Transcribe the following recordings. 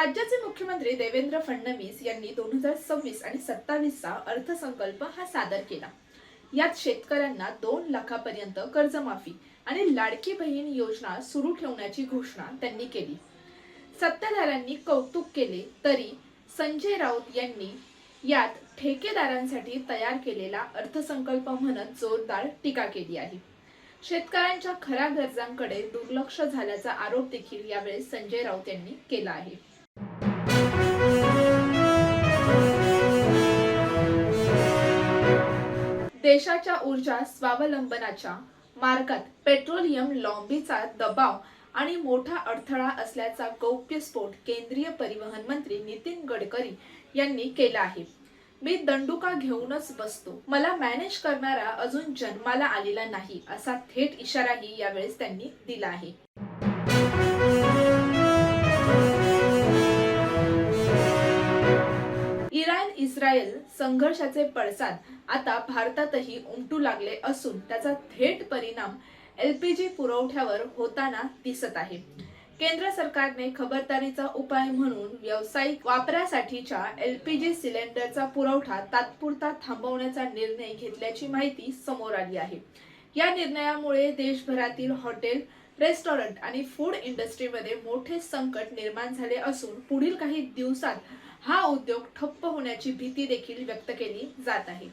राज्याचे मुख्यमंत्री देवेंद्र फडणवीस यांनी 2026 आणि 27 चा अर्थसंकल्प हा सादर केला। यात शेतकऱ्यांना 2 लाखापर्यंत कर्जमाफी आणि लाडकी बहीण योजना सुरू ठेवण्याची घोषणा त्यांनी केली। सत्ताधाऱ्यांनी कौतुक केले तरी संजय राऊत यांनी यात ठेकेदारांसाठी तयार केलेला अर्थसंकल्प म्हणत जोरदार टीका केली आहे। शेतकऱ्यांच्या खऱ्या गरजांकडे दुर्लक्ष झाल्याचा आरोप देखील यावेळी संजय राऊत यांनी केला आहे। देशाच्या ऊर्जा स्वावलंबनाच्या मार्गात पेट्रोलियम लॉबीचा दबाव आणि मोठा अडथळा असल्याचा गौप्यस्फोट केंद्रीय परिवहन मंत्री नितीन गडकरी यांनी केला आहे। मी दंडुका घेऊनच बसतो, मला मॅनेज करणारा अजून जन्माला आलेला नाही, असा थेट इशाराही यावेळेस त्यांनी दिला आहे। इस्रायल संघर्षाचे पडसाद आता भारतातही उमटू लागले असून त्याचा थेट परिणाम एलपीजी पुरवठ्यावर होताना दिसत आहे। केंद्र सरकारने खबरदारीचा उपाय म्हणून व्यावसायिक वापरासाठीच्या एलपीजी सिलेंडरचा पुरवठा तात्पुरता थांबवण्याचा निर्णय घेतल्याची माहिती समोर आली आहे। या निर्णयामुळे देशभरातील हॉटेल, रेस्टॉरंट आणि फूड इंडस्ट्रीमध्ये मोठे संकट निर्माण झाले असून पुढील काही दिवसात हा उद्योग ठप्प होण्याची भीती देखील व्यक्त केली जात आहे।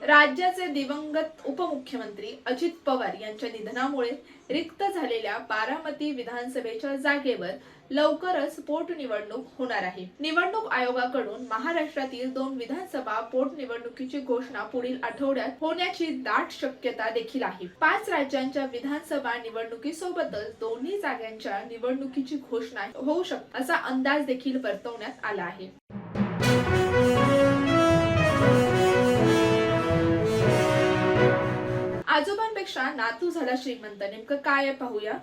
राज्याचे दिवंगत उपमुख्यमंत्री अजित पवार यांच्या निधनामुळे रिक्त झालेल्या बारामती विधानसभेच्या जागेवर लवकरच पोटनिवडणूक होणार आहे। निवडणूक आयोगाकडून महाराष्ट्रातील 2 विधानसभा पोटनिवडणुकीची घोषणा पुढील आठवड्यात होण्याची दाट शक्यता देखील आहे। 5 राज्यांच्या विधानसभा निवडणुकीसोबतच दोन्ही जागांच्या निवडणुकीची घोषणा होऊ शकते असा अंदाज देखील वर्तवण्यात आला आहे। आजोबांपेक्षा नातू झाला श्रीमंत, नेमकं काय आहे पाहूया।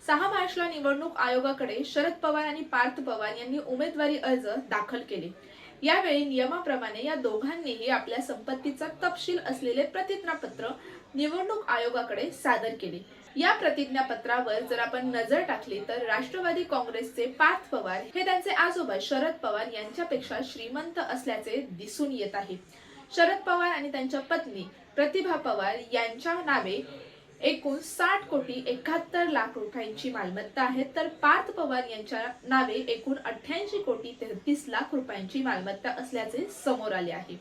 6 मार्चला निवडणूक आयोगाकडे शरद पवार आणि पार्थ पवार यांनी उमेदवारी अर्ज दाखल केले। यावेळी नियमाप्रमाणे या दोघांनीही आपल्या संपत्तीचा तपशील असलेले प्रतिज्ञापत्र निवडणूक आयोगाकडे सादर केले। या प्रतिज्ञापत्रावर जर आपण नजर टाकली तर राष्ट्रवादी काँग्रेसचे पार्थ पवार हे त्यांचे आजोबा शरद पवार यांच्यापेक्षा श्रीमंत असल्याचे दिसून येत आहे। शरद पवार आणि त्यांच्या पत्नी प्रतिभा पवार यांच्या नावे एकूण 60 कोटी 71 लाख रुपयांची मालमत्ता आहे, तर पार्थ पवार यांच्या नावे एकूण 88 कोटी 33 लाख रुपयांची मालमत्ता असल्याचे समोर आले आहे।